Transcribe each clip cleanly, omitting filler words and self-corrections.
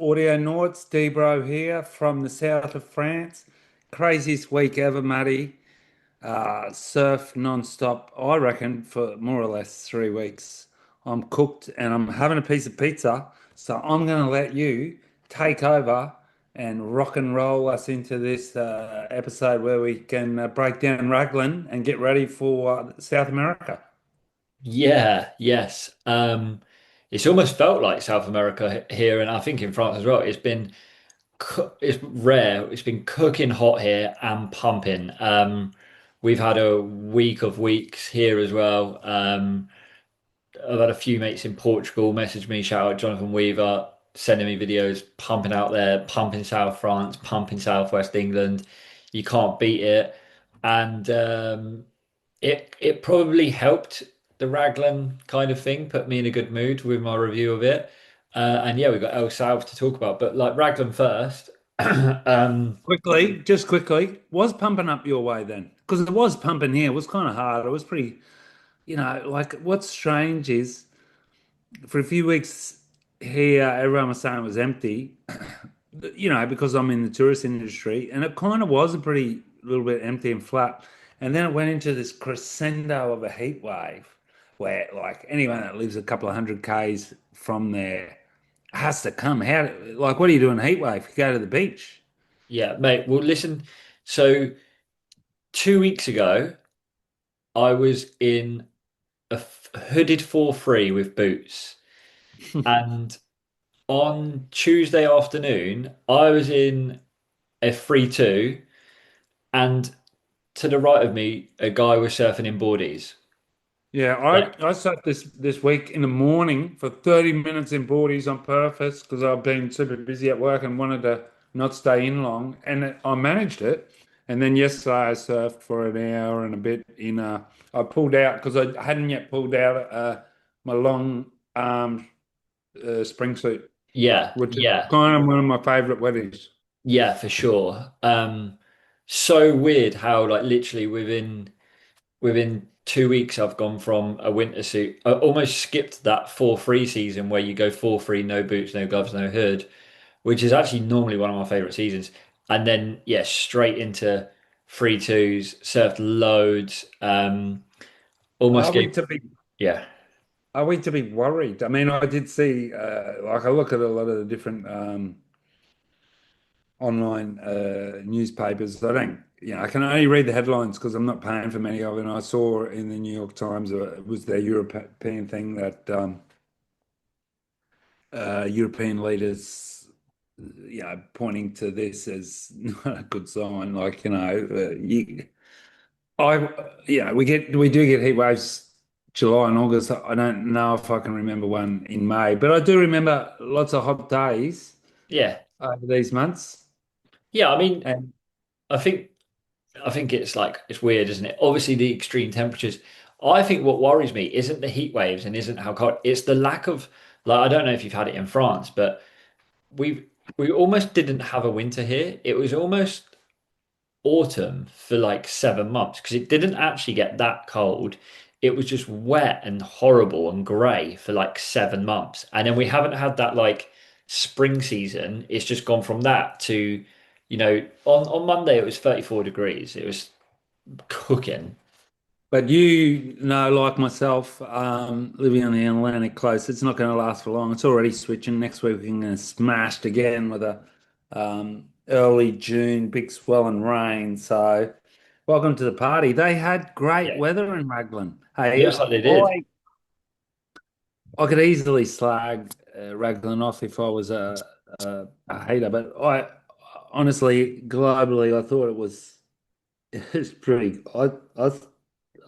Audio Nords, Debro here from the south of France. Craziest week ever, Matty. Surf non-stop, I reckon, for more or less 3 weeks. I'm cooked and I'm having a piece of pizza, so I'm going to let you take over and rock and roll us into this episode where we can break down Raglan and get ready for South America. Yeah, yes. It's almost felt like South America here, and I think in France as well. It's rare. It's been cooking hot here and pumping. We've had a week of weeks here as well. I've had a few mates in Portugal message me, shout out Jonathan Weaver, sending me videos, pumping out there, pumping South France, pumping Southwest England. You can't beat it. And it probably helped the Raglan kind of thing, put me in a good mood with my review of it. And yeah, we've got El Salv to talk about, but like Raglan first. Quickly, just quickly, was pumping up your way then? Because it was pumping here. It was kind of hard. It was pretty, like what's strange is for a few weeks here, everyone was saying it was empty, because I'm in the tourist industry, and it kind of was a pretty little bit empty and flat. And then it went into this crescendo of a heat wave where, like, anyone that lives a couple of hundred Ks from there has to come. Like, what do you do in a heat wave? You go to the beach. Yeah, mate. Well, listen. So 2 weeks ago, I was in a hooded 4-3 with boots. And on Tuesday afternoon, I was in a 3-2, and to the right of me, a guy was surfing in boardies. Yeah, Like, I sat this week in the morning for 30 minutes in boardies on purpose because I've been super busy at work and wanted to not stay in long, and I managed it. And then yesterday I surfed for an hour and a bit I pulled out because I hadn't yet pulled out my long spring suit, yeah, which is yeah, kind of one of my favorite weddings. yeah, for sure. So weird how like literally within 2 weeks I've gone from a winter suit. I almost skipped that 4-3 season where you go 4-3, no boots, no gloves, no hood, which is actually normally one of my favorite seasons. And then yeah, straight into 3-2s, surfed loads. Almost Are we gave to be yeah. are we to be worried? I mean, I did see like I look at a lot of the different online newspapers. I don't, I can only read the headlines because I'm not paying for many of it. And I saw in the New York Times it was their European thing that European leaders, pointing to this as not a good sign. Like, I, we do get heat waves July and August. I don't know if I can remember one in May, but I do remember lots of hot days Yeah. over these months. Yeah, I mean, And I think I think it's like it's weird, isn't it? Obviously, the extreme temperatures. I think what worries me isn't the heat waves and isn't how cold. It's the lack of like I don't know if you've had it in France, but we we almost didn't have a winter here. It was almost autumn for like 7 months because it didn't actually get that cold. It was just wet and horrible and grey for like 7 months, and then we haven't had that like spring season. It's just gone from that to, on Monday it was 34 degrees. It was cooking. But like myself, living on the Atlantic coast, it's not going to last for long. It's already switching. Next week, we're going to smashed again with a early June big swell and rain. So, welcome to the party. They had great Yeah. weather in Raglan. Hey, Looks like they did. I could easily slag Raglan off if I was a hater, but I honestly, globally, I thought it's pretty.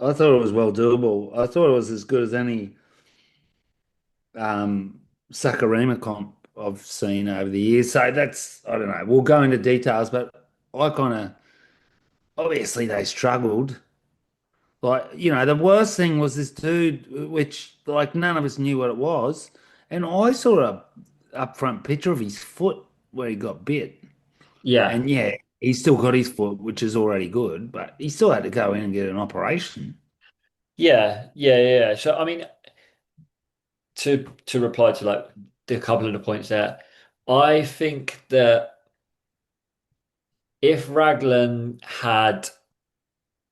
I thought it was well doable. I thought it was as good as any um, Sakurima comp I've seen over the years. So that's, I don't know. We'll go into details, but I kind of, obviously they struggled. Like, the worst thing was this dude, which like none of us knew what it was. And I saw a upfront picture of his foot where he got bit. Yeah. And yeah, he still got his foot, which is already good, but he still had to go in and get an operation. Yeah. Yeah. Yeah. Yeah. So I mean, to reply to like the couple of the points there. I think that if Raglan had,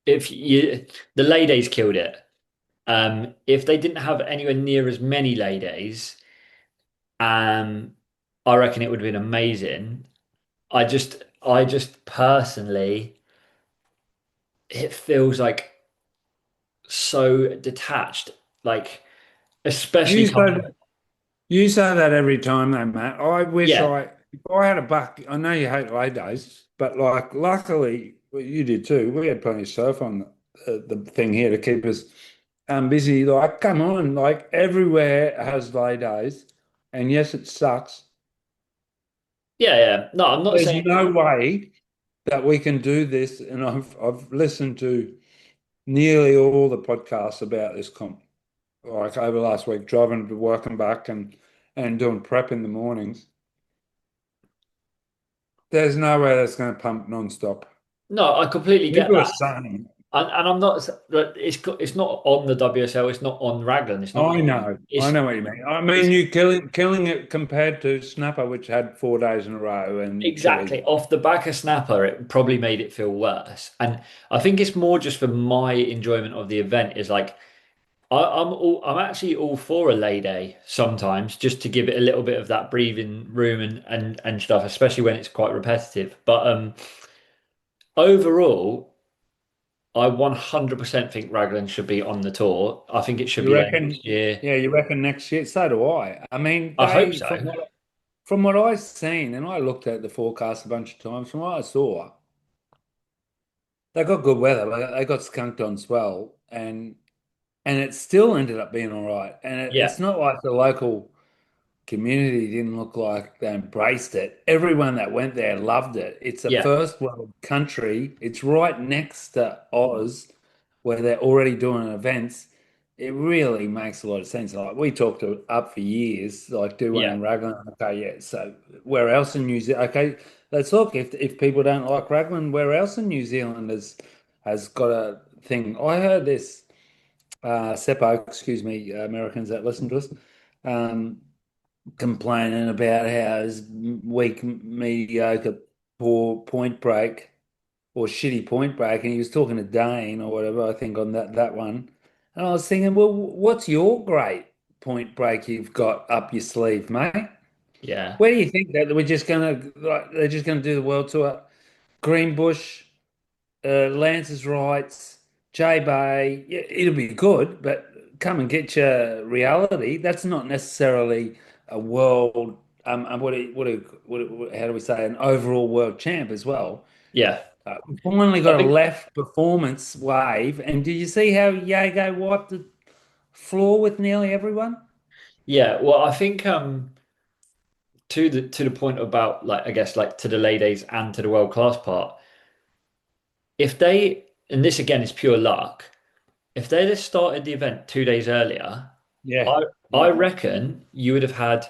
if you, the lay days killed it. If they didn't have anywhere near as many lay days, um, I reckon it would have been amazing. I just personally, it feels like so detached, like especially You coming. say you say that every time though, Matt. I wish Yeah, if I had a buck. I know you hate lay days, but like luckily well, you did too. We had plenty of surf on the thing here to keep us busy. Like, come on, like everywhere has lay days, and yes, it sucks. yeah, yeah. No, I'm not There's saying. no way that we can do this, and I've listened to nearly all the podcasts about this comp, like over last week, driving to work and back and doing prep in the mornings. There's no way that's going to pump non-stop. No, I completely get People are that, saying, and I'm not. Like, it's not on the WSL. It's not on Raglan. It's not you. I It's know what you mean. I mean, it's you killing it compared to Snapper, which had 4 days in a row and 2 weeks. exactly off the back of Snapper. It probably made it feel worse, and I think it's more just for my enjoyment of the event. Is like I'm actually all for a lay day sometimes, just to give it a little bit of that breathing room and stuff, especially when it's quite repetitive. But overall, I 100% think Raglan should be on the tour. I think it should You be there reckon? next year. Yeah, you reckon next year? So do I. I mean, I hope they so. from what I've seen, and I looked at the forecast a bunch of times. From what I saw, they got good weather. They got skunked on swell, and it still ended up being all right. And Yeah, it's not like the local community didn't look like they embraced it. Everyone that went there loved it. It's a yeah, first world country. It's right next to Oz, where they're already doing events. It really makes a lot of sense. Like we talked to up for years, like do one yeah, in Raglan. Okay, yeah. So where else in New Zealand? Okay, let's look. If people don't like Raglan, where else in New Zealand has got a thing? I heard this Seppo, excuse me, Americans that listen to us. Um, Complaining about how his weak, mediocre, poor point break or shitty point break, and he was talking to Dane or whatever, I think on that one, and I was thinking, well, what's your great point break you've got up your sleeve, mate? yeah, Where do you think that we're just gonna like they're just gonna do the world tour? Greenbush, Lance's rights, J Bay, yeah, it'll be good, but come and get your reality. That's not necessarily a world. How do we say an overall world champ as well? yeah. We finally I got a think, left performance wave, and did you see how Yago wiped the floor with nearly everyone? yeah. Well, I think to the point about like I guess like to the lay days and to the world class part, if they and this again is pure luck, if they'd have started the event 2 days earlier, Yeah, I yeah, I reckon you would have had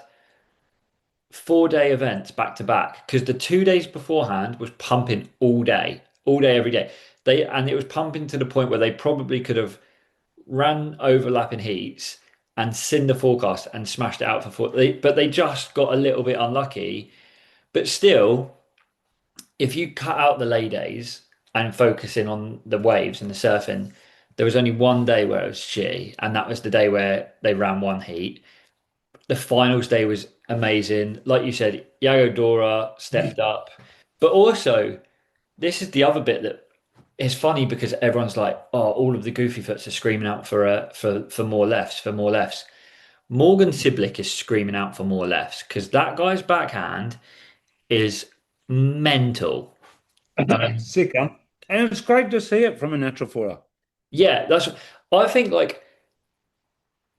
4 day events back to back because the 2 days beforehand was pumping all day, every day. And it was pumping to the point where they probably could have ran overlapping heats and seen the forecast and smashed it out for four. But they just got a little bit unlucky. But still, if you cut out the lay days and focus in on the waves and the surfing, there was only one day where it was shitty, and that was the day where they ran one heat. The finals day was amazing. Like you said, Yago Dora stepped up. But also, this is the other bit that is funny because everyone's like, oh, all of the goofy foots are screaming out for more lefts, for more lefts. Morgan Siblick is screaming out for more lefts because that guy's backhand is mental. sick, huh? And it's great to see it from a natural footer. Yeah, that's I think like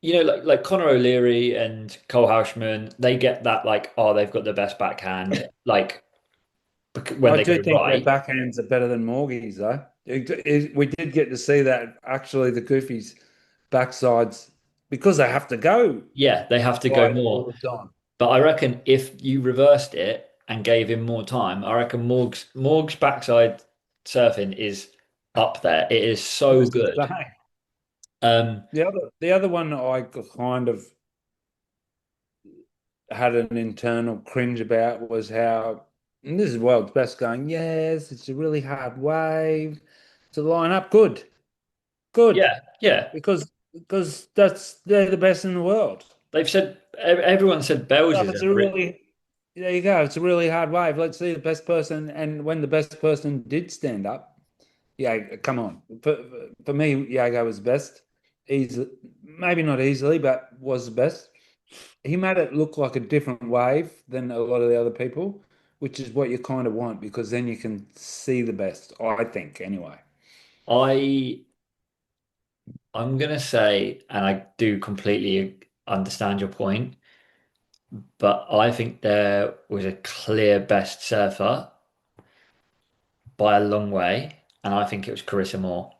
like Conor O'Leary and Cole Houshman, they get that like, oh, they've got the best backhand, like when I they go do think their right. backhands are better than Morgie's, though. We did get to see that actually the Goofies' backsides because they have to go Yeah, they have to go right all more. the time. But I reckon if you reversed it and gave him more time, I reckon Morg's backside surfing is up there. It is so Just to good. say. Um, The other one I kind of had an internal cringe about was how, and this is world's best, going, yes, it's a really hard wave to line up. Good, good, Yeah, yeah. because they're the best in the world. They've said everyone said Bells Like is it's a really there you go. It's a really hard wave. Let's see the best person, and when the best person did stand up, yeah, come on. For me, Yago was best. Easily, maybe not easily, but was the best. He made it look like a different wave than a lot of the other people, which is what you kind of want because then you can see the best, I think, anyway. I I'm gonna say, and I do completely understand your point, but I think there was a clear best surfer by a long way, and I think it was Carissa Moore.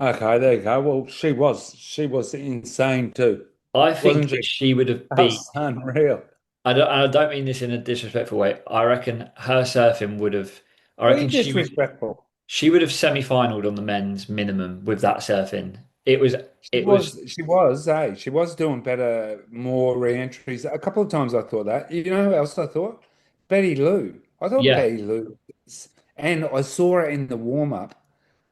Okay, there you go. Well, she was insane too, I wasn't think she? she would have That beat. was unreal. I don't mean this in a disrespectful way. I reckon her surfing would have. I Be reckon disrespectful. she would have semi-finaled on the men's minimum with that surfing. It was. She was doing better, more re-entries. A couple of times I thought that. You know who else I thought? Betty Lou. I thought Yeah, Betty Lou. And I saw her in the warm-up.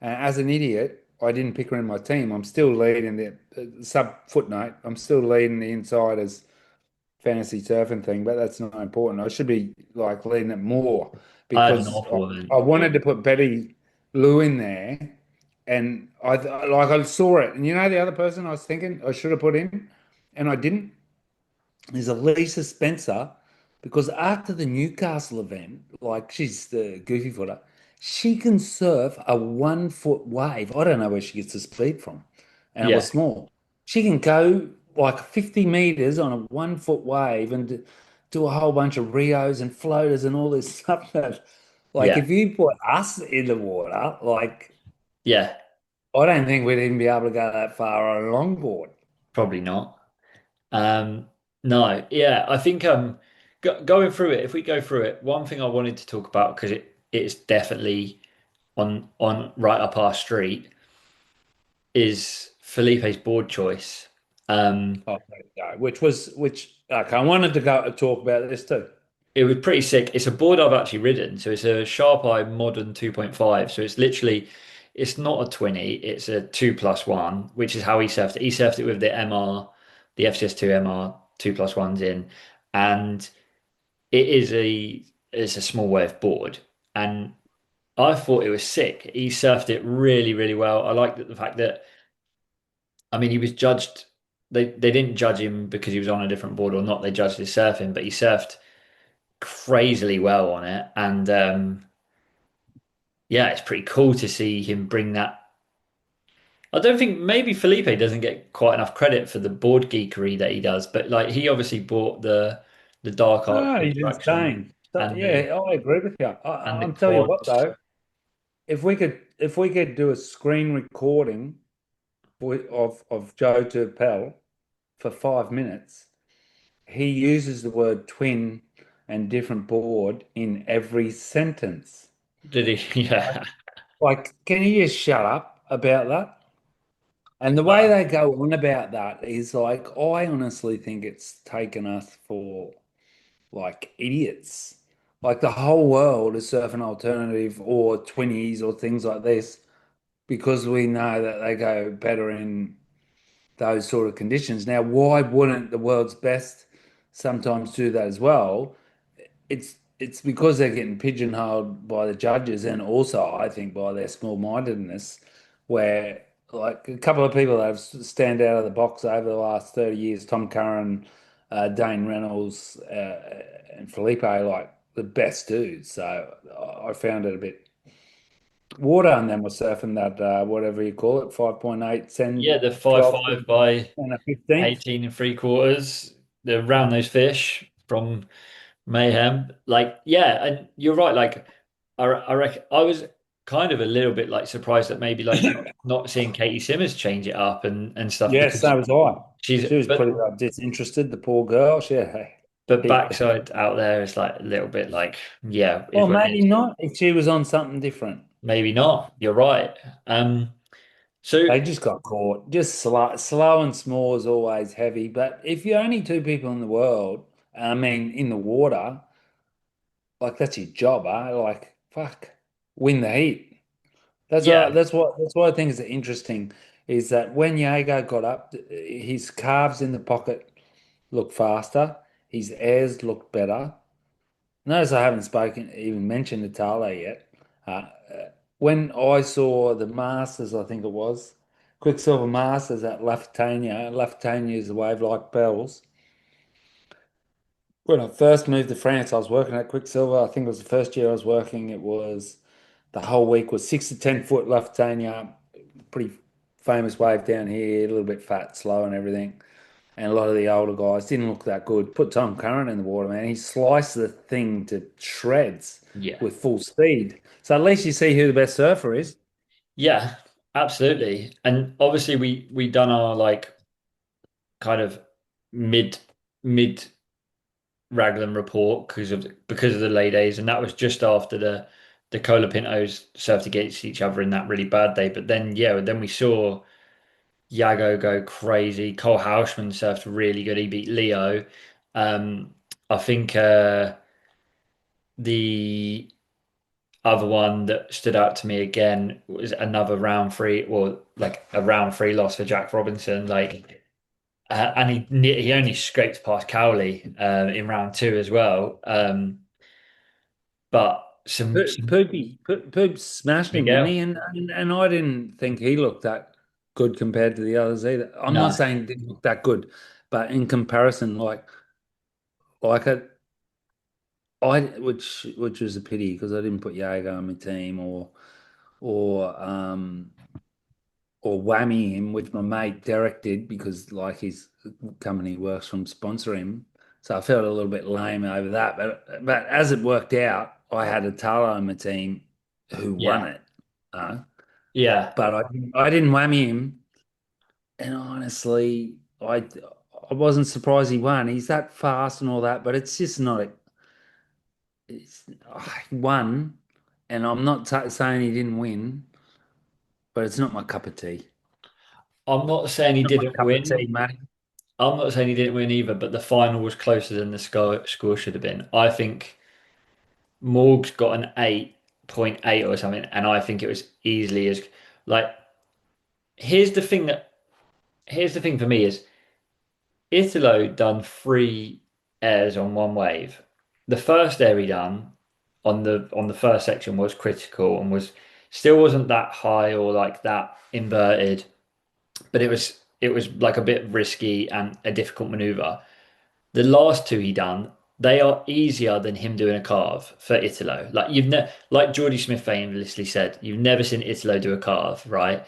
As an idiot, I didn't pick her in my team. I'm still leading the sub footnote. I'm still leading the insiders fantasy surfing thing, but that's not important. I should be like leading it more I had an because awful event. I wanted to put Betty Lou in there, and I saw it, and you know the other person I was thinking I should have put in, and I didn't. Is Elisa Spencer, because after the Newcastle event, like she's the goofy footer, she can surf a 1 foot wave. I don't know where she gets the speed from, and it was Yeah, small. She can go like 50 meters on a 1 foot wave and do a whole bunch of Rios and floaters and all this stuff. That, like, yeah, if you put us in the water, like, yeah. I don't think we'd even be able to go that far on a longboard. Probably not. Um, no, yeah. I think going through it. If we go through it, one thing I wanted to talk about because it's definitely on right up our street is Felipe's board choice. Um, Oh, there you go. Which okay, I wanted to go talk about this too. It was pretty sick. It's a board I've actually ridden. So it's a Sharp Eye Modern 2.5. So it's not a 20, it's a 2+1, which is how he surfed it. He surfed it with the MR, the FCS2 MR 2+1s in. And it's a small wave board. And I thought it was sick. He surfed it really, really well. I liked the fact that, I mean, he was judged, they didn't judge him because he was on a different board or not. They judged his surfing, but he surfed crazily well on it. And yeah, it's pretty cool to see him bring that. I don't think maybe Felipe doesn't get quite enough credit for the board geekery that he does, but like he obviously bought the dark arc No, he's construction insane. So, and the yeah, I agree with you. and the I'll tell you what quads. though, if we could do a screen recording of Joe Turpel for 5 minutes, he uses the word twin and different board in every sentence. Did he? Yeah. Like, can you just shut up about that? And the way they go on about that is like, I honestly think it's taken us for like idiots. Like the whole world is surfing alternative or 20s or things like this because we know that they go better in those sort of conditions. Now, why wouldn't the world's best sometimes do that as well? It's because they're getting pigeonholed by the judges and also I think by their small-mindedness, where like a couple of people that have stand out of the box over the last 30 years, Tom Curran, Dane Reynolds, and Felipe, like the best dudes. So I found it a bit water and then we're surfing that whatever you call it, 5.8 Yeah, cent the five 12th five by and a 15th. 18 and three quarters. The round those fish from Mayhem. Like, yeah, and you're right. Like, I reckon I was kind of a little bit like surprised that maybe like not seeing Katie Simmers change it up and stuff Yes, because so was I. she's She was pretty disinterested, the poor girl. but He, backside out there is like a little bit like, yeah, is well, what it maybe is. not if she was on something different. Maybe not. You're right. So They just got caught. Just slow and small is always heavy. But if you're only two people in the world, I mean, in the water, like that's your job, eh? Like, fuck, win the heat. Yeah, That's what I think is interesting is that when Jaeger got up, his calves in the pocket looked faster, his airs looked better. Notice I haven't spoken, even mentioned Italo yet. When I saw the Masters, I think it was Quicksilver Masters at Lafitania is the wave like bells. When I first moved to France, I was working at Quicksilver. I think it was the first year I was working. It was the whole week was 6 to 10 foot Lafitania, pretty famous wave down here, a little bit fat, slow, and everything. And a lot of the older guys didn't look that good. Put Tom Curran in the water, man. He sliced the thing to shreds yeah, with full speed. So at least you see who the best surfer is. yeah, absolutely. And obviously we done our like kind of mid mid Raglan report because of the lay days, and that was just after the Cola Pintos served against each other in that really bad day. But then yeah, then we saw Yago go crazy. Cole Houshman surfed really good. He beat Leo. I think the other one that stood out to me again was another round three, or like a round three loss for Jack Robinson. And he only scraped past Cowley in round two as well. But Poop smashed him, didn't he? Miguel, And I didn't think he looked that good compared to the others either. I'm not no, saying he didn't look that good, but in comparison, like which was a pity because I didn't put Jaeger on my team or or whammy him, which my mate Derek did because like his company works from sponsor him. So I felt a little bit lame over that. But as it worked out, I had a Talo on my team who won yeah, it. Uh, yeah. but I didn't whammy him. And honestly, I wasn't surprised he won. He's that fast and all that, but it's just not it's he won. And I'm not saying he didn't win, but it's not my cup of tea. I'm not saying he Not my didn't cup of tea, win. mate. I'm not saying he didn't win either, but the final was closer than the score should have been. I think Morg's got an 8.8 or something, and I think it was easily as like here's the thing that here's the thing for me is Italo done three airs on one wave. The first air he done on the first section was critical and was still wasn't that high or like that inverted, but it was like a bit risky and a difficult maneuver. The last two he done, they are easier than him doing a carve for Italo. Like you've never, like Geordie Smith famously said, you've never seen Italo do a carve, right?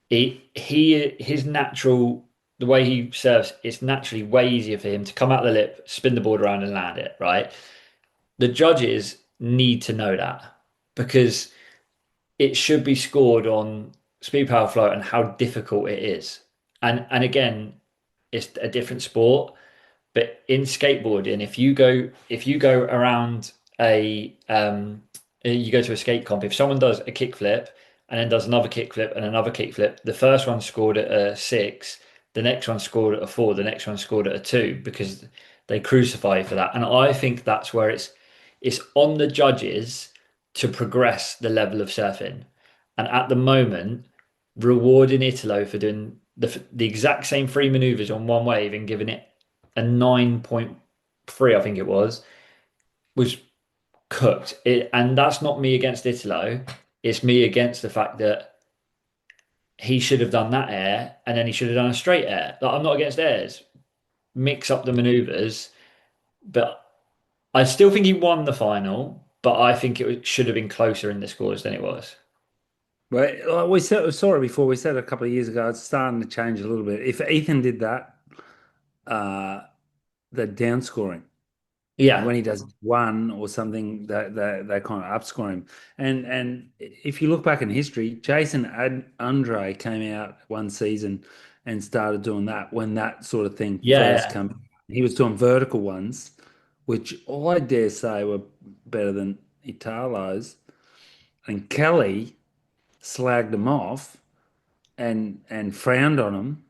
His natural the way he serves, it's naturally way easier for him to come out the lip, spin the board around and land it, right? The judges need to know that because it should be scored on speed, power, flow, and how difficult it is. And again, it's a different sport. But in skateboarding, if you go around you go to a skate comp, if someone does a kickflip and then does another kickflip and another kickflip, the first one scored at a six, the next one scored at a four, the next one scored at a two because they crucify you for that. And I think that's where it's on the judges to progress the level of surfing. And at the moment, rewarding Italo for doing the exact same three maneuvers on one wave and giving it a 9.3, I think it was cooked. And that's not me against Italo. It's me against the fact that he should have done that air and then he should have done a straight air. Like, I'm not against airs. Mix up the maneuvers, but I still think he won the final. But I think should have been closer in the scores than it was. Well, like saw it before. We said a couple of years ago, it's starting to change a little bit. If Ethan did that, uh, the down scoring, and Yeah, when he does one or something, they kind of upscore him. And if you look back in history, Andre came out one season and started doing that when that sort of thing first yeah, came. He was doing vertical ones, which I dare say were better than Italo's. And Kelly slagged him off and frowned on him.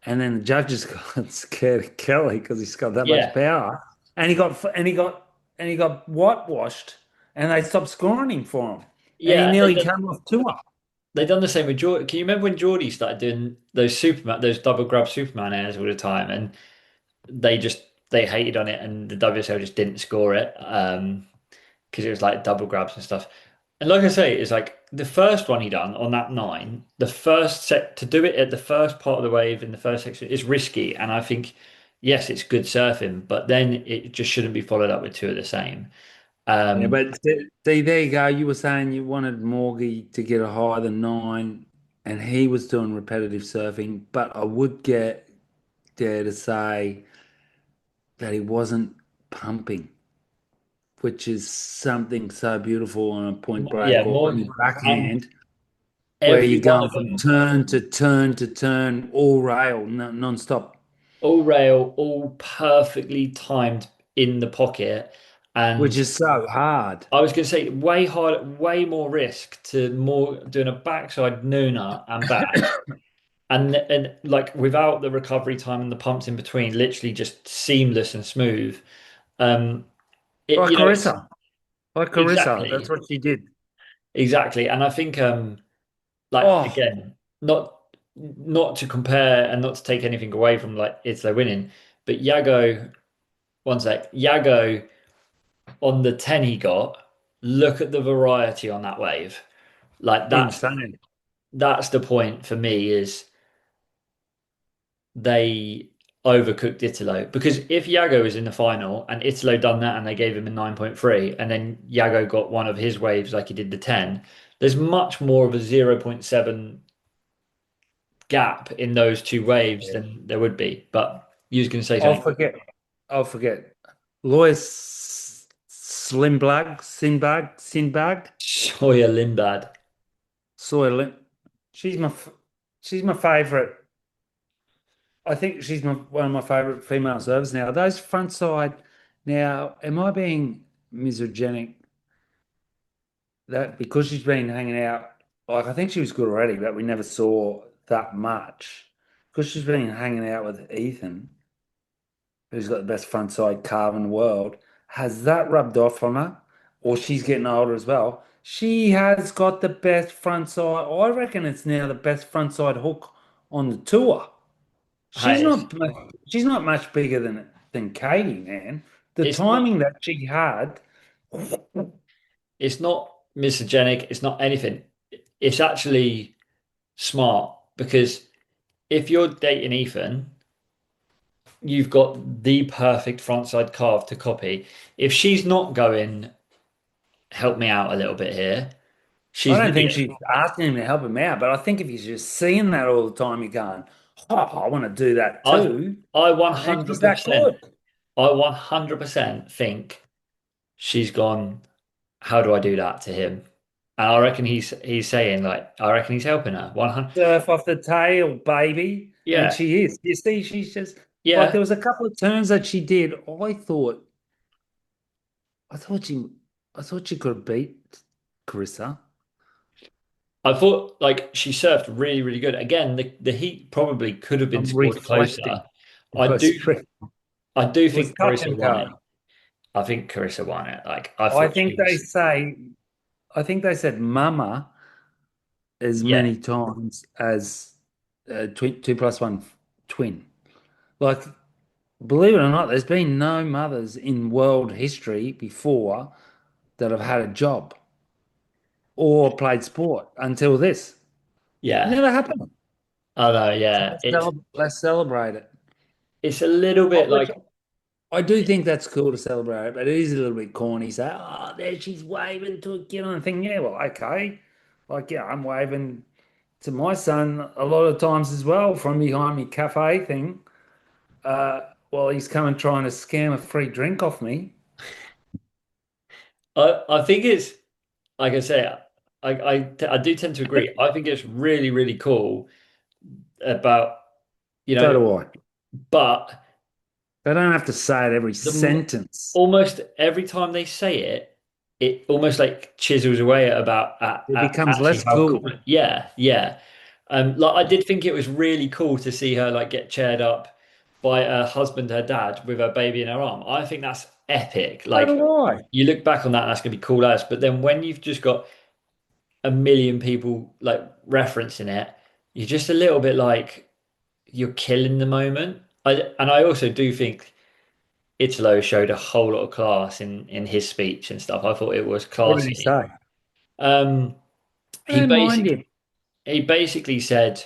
And then the judges got scared of Kelly because he's got that much yeah. power. and he got whitewashed, and they stopped scoring him for him, and he Yeah, nearly came off tour. they done the same with Jordan. Can you remember when Geordie started doing those double grab Superman airs all the time, and they just they hated on it, and the WSL just didn't score it because it was like double grabs and stuff. And like I say, it's like the first one he done on that nine, the first set to do it at the first part of the wave in the first section is risky, and I think yes, it's good surfing, but then it just shouldn't be followed up with two of the same. Yeah, Um, but see, there you go. You were saying you wanted Morgie to get a higher than 9, and he was doing repetitive surfing. But I would get dare to say that he wasn't pumping, which is something so beautiful on a point yeah, break or more any and backhand, where every you're one going of from them. turn to turn to turn, all rail, non-stop, All rail, all perfectly timed in the pocket. which And is so hard. I was going to say way hard, way more risk to more doing a backside Nuna and back. And like without the recovery time and the pumps in between, literally just seamless and smooth. Um, it, Like it's Carissa, like Carissa, that's exactly, what she did. exactly. And I think like Oh, again, not to compare and not to take anything away from like Italy winning, but Yago, one sec, Yago on the 10 he got, look at the variety on that wave. Like insane. that's the point for me is they overcooked Italo. Because if Yago was in the final and Italo done that and they gave him a 9.3 and then Yago got one of his waves like he did the 10, there's much more of a zero point 0.7 gap in those two waves than there would be. But you was going to say I'll something. forget. I'll forget. Lois Sinbag, Sawyer Lindblad. Soil. She's my, she's my favorite. I think she's one of my favorite female servers now. Those front side. Now, am I being misogynic that because she's been hanging out? Like I think she was good already, but we never saw that much because she's been hanging out with Ethan, who's got the best front side carve in the world. Has that rubbed off on her? Or she's getting older as well. She has got the best front side. I reckon it's now the best front side hook on the tour. She's Hey, not she's not much bigger than Katie, man. The it's not timing that she had, it's not misogenic, it's not anything. It's actually smart because if you're dating Ethan, you've got the perfect frontside carve to copy. If she's not going, help me out a little bit here, I she's don't never think gonna, she's asking him to help him out, but I think if he's just seeing that all the time, you're going, oh, I want to do that I too. I And she's that 100% good. I 100% think she's gone, how do I do that to him? And I reckon he's saying like I reckon he's helping her. 100. Surf off the tail, baby. And Yeah. she is. You see, she's just like there Yeah. was a couple of turns that she did. I thought she, I thought she could have beat Carissa. I thought like she surfed really, really good. Again, the heat probably could have been I'm scored closer. reflecting. It I was, do I do it was think touch Carissa and won it. go. I think Carissa won it. Like I I thought she think they was say, I think they said mama as yeah, many times as two plus one twin. Like, believe it or not, there's been no mothers in world history before that have had a job or played sport until this. yeah. Never happened. I know, So yeah. let's celebrate it. It's a little bit Which like I do think that's cool to celebrate, but it is a little bit corny. Say, oh, there she's waving to a kid on the thing. Yeah, well, okay. Like, yeah, I'm waving to my son a lot of times as well from behind me cafe thing. While he's coming trying to scam a free drink off me. I think it's like I say, I do tend to agree. I think it's really, really cool about, you So know, do I. but They don't have to say it every the sentence. almost every time they say it, it almost like chisels away It at becomes actually less how cool. cool. Yeah, yeah. Like I did think it was really cool to see her like get chaired up by her husband, her dad, with her baby in her arm. I think that's epic. So Like do I. you look back on that, and that's gonna be cool as. But then when you've just got a million people like referencing it, you're just a little bit like you're killing the moment. And I also do think Italo showed a whole lot of class in his speech and stuff. I thought it was What did he classy. say? Um, I he don't mind basically him. he basically said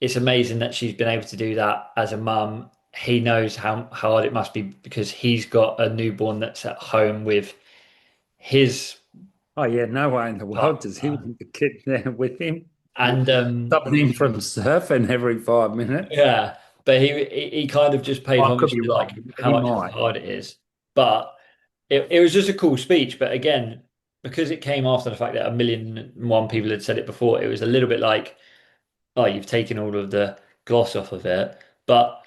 it's amazing that she's been able to do that as a mum. He knows how hard it must be because he's got a newborn that's at home with his Oh yeah, no way in the world does he partner. want the kid there with him, And stopping him from surfing every 5 minutes. yeah, but he kind of just paid I could homage be to like wrong. how He much might. hard it is. But it was just a cool speech. But again, because it came after the fact that a million and one people had said it before, it was a little bit like, oh, you've taken all of the gloss off of it. But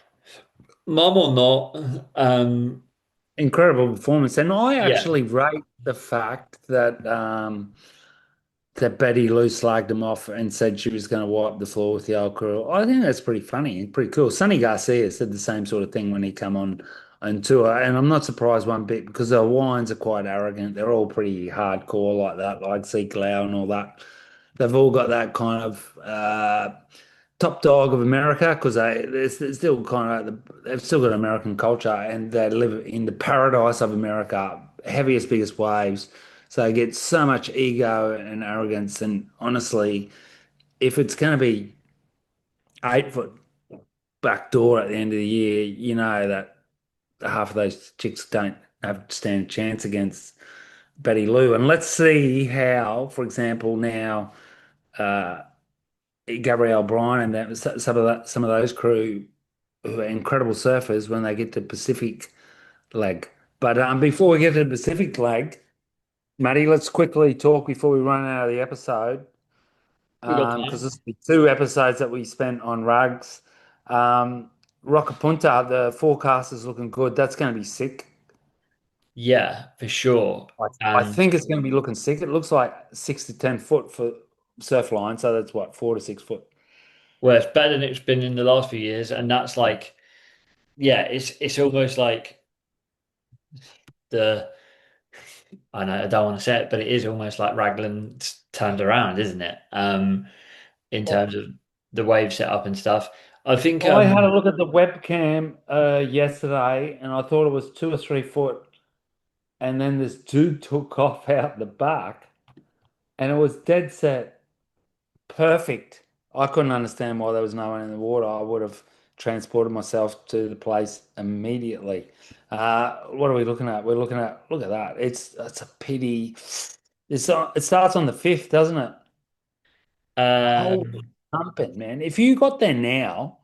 mum or not, Incredible performance. And I yeah, actually rate the fact that Betty Lou slagged him off and said she was going to wipe the floor with the old crew. I think that's pretty funny and pretty cool. Sonny Garcia said the same sort of thing when he come on tour, and I'm not surprised one bit because the Hawaiians are quite arrogant. They're all pretty hardcore like that, like Zeke Lau and all that. They've all got that kind of top dog of America because they're still kind of they've still got American culture and they live in the paradise of America, heaviest, biggest waves. So they get so much ego and arrogance. And honestly, if it's going to be 8 foot back door at the end of the year, you know that half of those chicks don't have stand a chance against Betty Lou. And let's see how, for example, now. Uh, Gabrielle Bryan and some of those crew who are incredible surfers when they get to Pacific leg. But before we get to the Pacific leg, Matty, let's quickly talk before we run out of the episode we got because time. this will be 2 episodes that we spent on rugs. Um, Roca Punta, the forecast is looking good. That's going to be sick. Yeah, for sure. I And think it's going to be looking sick. It looks like 6 to 10 foot for surf line, so that's what 4 to 6 foot. well, it's better than it's been in the last few years. And that's like, yeah, it's almost like the I know I don't want to say it, but it is almost like Raglan turned around, isn't it? In terms of the wave setup and stuff. I think I had a look at the webcam yesterday and I thought it was 2 or 3 foot. And then this dude took off out the back and it was dead set perfect. I couldn't understand why there was no one in the water. I would have transported myself to the place immediately. What are we looking at? We're looking at, look at that. It's a pity. It starts on the 5th, doesn't it? Holy um pumping, man. If you got there now,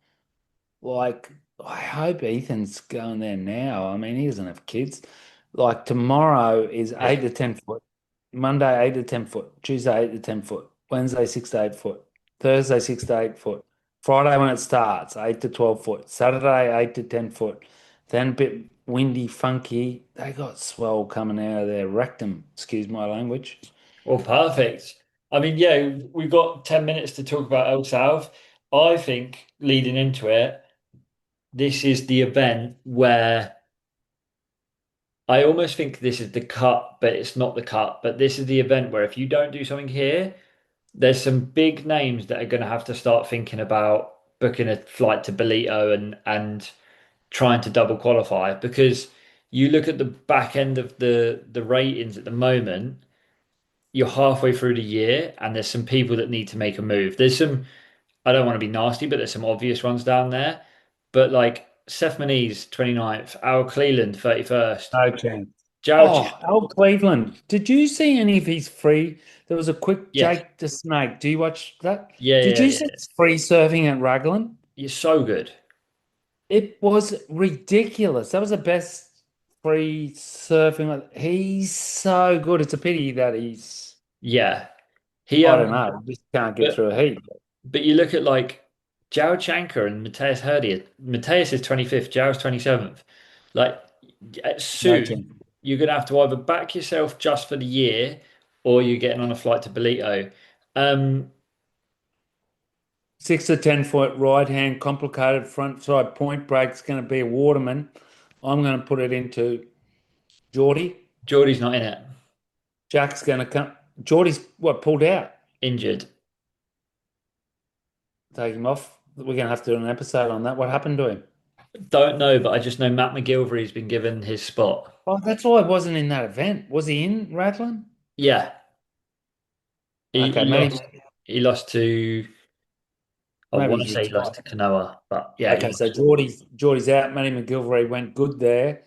like, I hope Ethan's going there now. I mean, he doesn't have kids. Like, tomorrow is yeah. 8 to 10 foot. Monday, 8 to 10 foot. Tuesday, 8 to 10 foot. Wednesday, 6 to 8 foot. Thursday, 6 to 8 foot. Friday, when it starts, 8 to 12 foot. Saturday, 8 to 10 foot. Then a bit windy, funky. They got swell coming out of their rectum. Excuse my language. Well, perfect. I mean, yeah, we've got 10 minutes to talk about El Salv. I think leading into it, this is the event where I almost think this is the cut, but it's not the cut. But this is the event where if you don't do something here, there's some big names that are going to have to start thinking about booking a flight to Belito and trying to double qualify because you look at the back end of the ratings at the moment, you're halfway through the year and there's some people that need to make a move. There's some, I don't want to be nasty, but there's some obvious ones down there. But like Seth Manise, 29th, Al Cleland, 31st, No chance. Joe, Oh, Al Cleveland. Did you see any of his free? There was a quick yes, Jake the Snake. Do you watch that? yeah, Did yeah, you yeah. see his free surfing at Raglan? You're so good. It was ridiculous. That was the best free surfing. He's so good. It's a pity that Yeah. He I don't know, just can't get but through a heat. but you look at like Jao Chanka and Mateus Herdia. Mateus is 25th, Jao's 27th. Like No soon chance. you're gonna have to either back yourself just for the year or you're getting on a flight to Belito. Um 6 to 10 foot right hand, complicated front side point break's going to be a Waterman. I'm going to put it into Geordie. Geordie's not in it. Jack's going to come. Geordie's what pulled out. Injured. Take him off. We're going to have to do an episode on that. What happened to him? Don't know, but I just know Matt McGilvery's been given his spot. Oh, that's why I wasn't in that event. Was he in Raglan? Yeah, he Okay, maybe lost. He lost to. I maybe want to he's say he lost retired. to Kanoa, but yeah, he Okay, so lost. Geordie's out. Manny McGilvery went good there.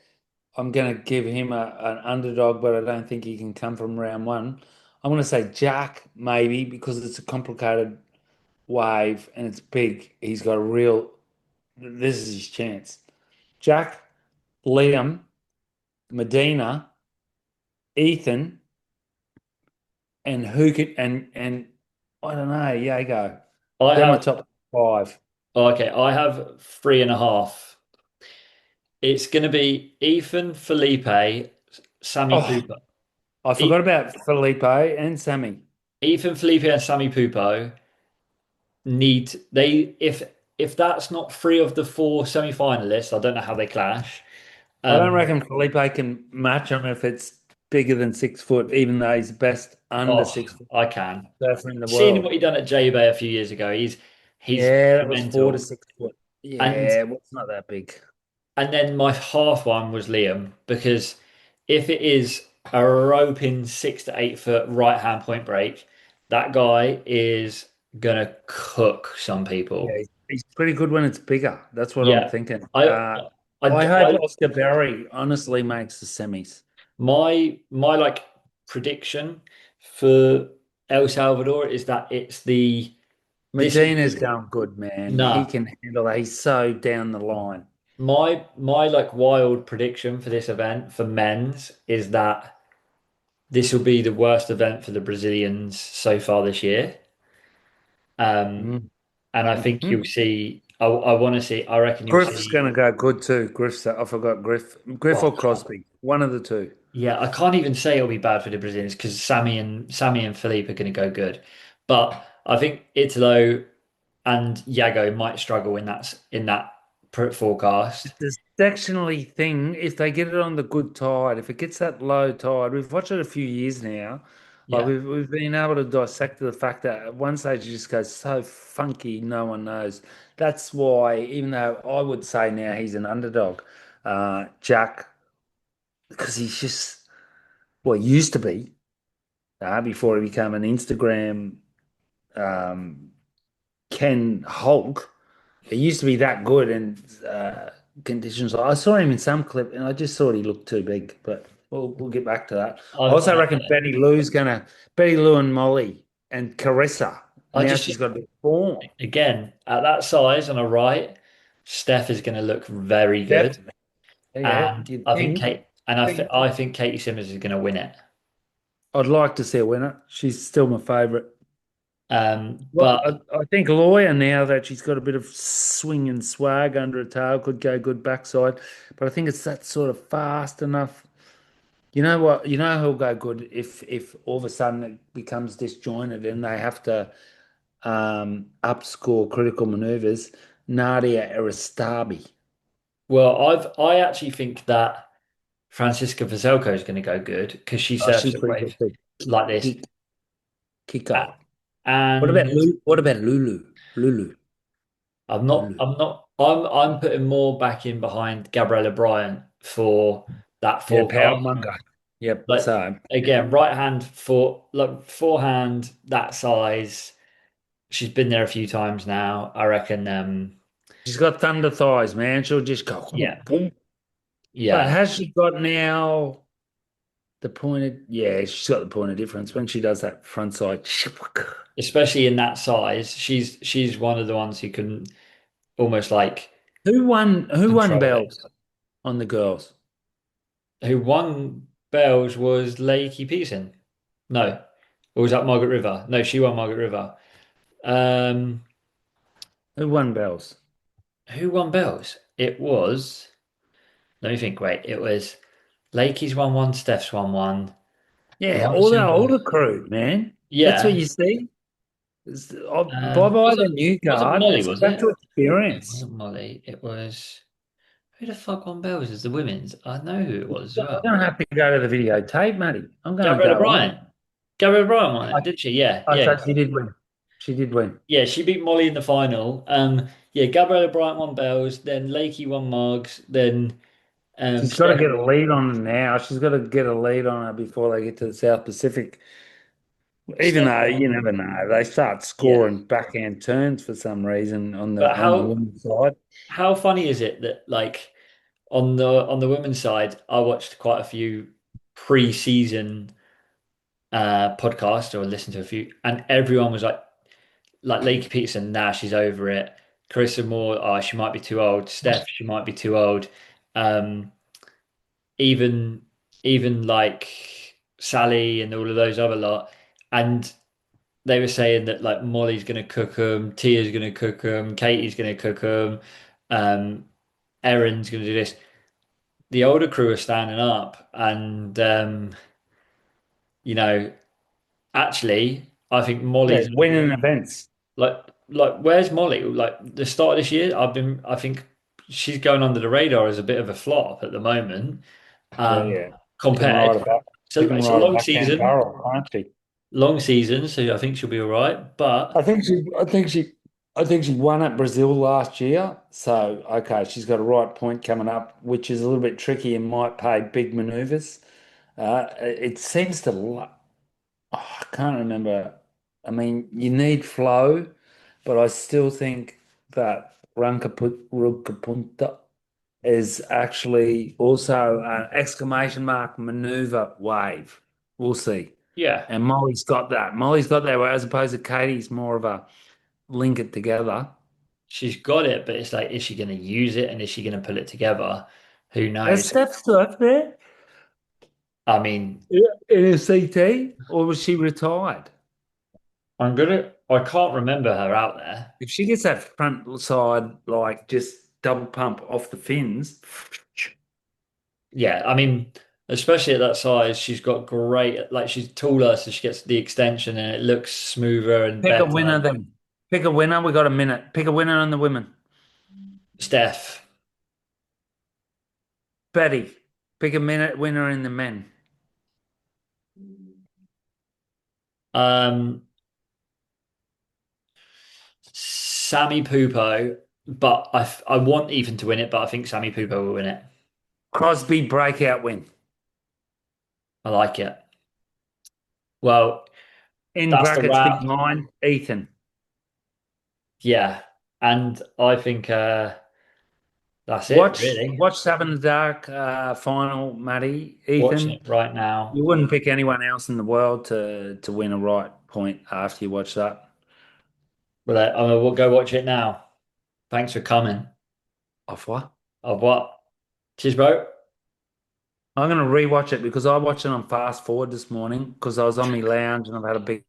I'm going to give him an underdog, but I don't think he can come from round one. I'm going to say Jack maybe because it's a complicated wave and it's big. He's got a real. This is his chance. Jack, Liam, Medina, Ethan, and who could and I don't know. Yago. I They're my have. top five. Okay, I have 3.5. It's going to be Ethan, Felipe, Sammy Oh, Pupo. I E- forgot about Felipe and Sammy. Ethan, Felipe, and Sammy Pupo need they if that's not three of the four semi-finalists, I don't know how they clash. I don't Um, reckon Felipe can match him if it's bigger than 6 foot, even though he's the best under oh, 6 foot I can. surfer in the Seeing what world. he done at J Bay a few years ago, he's Yeah, that was four to mental. 6 foot. And Yeah, well, it's not that big. and then my half one was Liam because if it is a roping 6 to 8 foot right hand point break, that guy is gonna cook some Yeah, people. he's pretty good when it's bigger. That's what I'm Yeah, thinking. I, I hope I Oscar Berry honestly makes the semis. my like prediction for El Salvador is that this is Medina's going good, man. He nah. can handle that. He's so down the line. My like wild prediction for this event for men's is that this will be the worst event for the Brazilians so far this year. Um, Mm. and I think Mhm. you'll see. I want to see. I reckon you'll Griff's see. going to go good too. I forgot Griff. Griff Oh, or Crosby. One of the two. yeah, I can't even say it'll be bad for the Brazilians because Sammy and Felipe are going to go good, but I think Italo and Yago might struggle in that forecast. The sectionally thing, if they get it on the good tide, if it gets that low tide, we've watched it a few years now. Like Yeah. we've been able to dissect the fact that at one stage it just goes so funky, no one knows. That's why, even though I would say now he's an underdog, Jack, because he's just well, he used to be before he became an Instagram um, Ken Hulk. He used to be that good in conditions. I saw him in some clip, and I just thought he looked too big. But we'll get back to that. I I, also reckon Betty Lou and Molly and Carissa. I Now just she's got a bit of form. again at that size on a right, Steph is going to look very good, Definitely. Yeah, and you I think think? Kate and Think. I think Katie Simmons is going to win it. I'd like to see a winner. She's still my favourite. Well, But I think Lawyer now that she's got a bit of swing and swag under her tail could go good backside, but I think it's that sort of fast enough. You know what? You know who'll go good if all of a sudden it becomes disjointed and they have to upscore critical maneuvers. Nadia Eristabi. I actually think that Francisca Vazelko is going to go good because she Oh, surfs she's a pretty wave good too. like this. Kick, Kiko. What about And Lulu? What about Lulu? Lulu. Lulu. I'm putting more back in behind Gabriella Bryant for that Yeah, forecast. power munga. Yep. Like So again, right hand for like forehand that size. She's been there a few times now. I reckon she's got thunder thighs, man. She'll just go boom, yeah. boom. But Yeah. has she got now the pointed? Yeah, she's got the pointed difference when she does that front side. Especially in that size. She's one of the ones who can almost like Who won? Who won control it. belts on the girls? Who won Bells was Lakey Peterson. No. Or was that Margaret River? No, she won Margaret River. Um, Who won bells? who won Bells? It was, let me think, wait, it was Lakey's won one, Steph's won one. Yeah, One of all the Simba. older crew, man. That's what Yeah, you see. Bye bye the new Wasn't guard. Molly, Let's go was back it? to No, it experience. wasn't Molly. It was who the fuck won bells as the women's? I know who it was as I'm well. going to have to go to the videotape, Matty. I'm going to Gabriella go on. Bryant. Gabriella Bryant won I, it, did she? Yeah, I yeah, thought she did win. She did win. yeah. She beat Molly in the final. Yeah, Gabriella Bryant won bells. Then Lakey won marks. Then She's got to Steph. get a lead on her now. She's got to get a lead on her before they get to the South Pacific. Even Steph though you won. never know, they start Yeah, scoring backhand turns for some reason on but the women's side. how funny is it that like on the women's side, I watched quite a few pre-season podcasts or listened to a few, and everyone was like Lakey Peterson, nah, she's over it. Carissa Moore, oh, she might be too old. Steph, she might be too old. Um, even even like Sally and all of those other lot, and they were saying that like Molly's gonna cook them, Tia's gonna cook them, Katie's gonna cook them, um, Erin's gonna do this. The older crew are standing up, and you know, actually, I think Yeah, Molly's winning events. like where's Molly? Like the start of this year, I think she's going under the radar as a bit of a flop at the moment. Yeah, Um, yeah. She can compared, ride a back. She can it's a ride a backhand barrel, can't she? long season, so I think she'll be all right. I But think she, I think she, I think she won at Brazil last year. So, okay, she's got a right point coming up, which is a little bit tricky and might pay big maneuvers. It seems to, I can't remember. I mean, you need flow, but I still think that Runkapunta is actually also an exclamation mark maneuver wave. We'll see. yeah, And Molly's got that. Molly's got that, as opposed to Katie's more of a link it together. she's got it, but it's like, is she going to use it and is she going to pull it together? Who Has knows? Steph still up there I mean, in a CT, or was she retired? I can't remember her out there. If she gets that front side, like just double pump off the fins, Yeah, I mean, especially at that size, she's got great, like she's taller, so she gets the extension and it looks smoother and pick a better. winner then. Pick a winner. We got a minute. Pick a winner on the women. Steph, Betty. Pick a minute winner in the men. um, Sammy Pupo, but I want Ethan to win it, but I think Sammy Pupo will win it. Crosby breakout win. I like it. Well, In that's the brackets wrap. behind Ethan. Yeah, and I think that's it, really. Watch Seven in the Dark final, Matty. Watching Ethan, it right now. you wouldn't pick anyone else in the world to win a right point after you watch that. Well, we'll go watch it now. Thanks for coming. Off what? Of what? Cheers, bro. I'm going to rewatch it because I watched it on fast forward this morning because I was on my lounge and I've had a big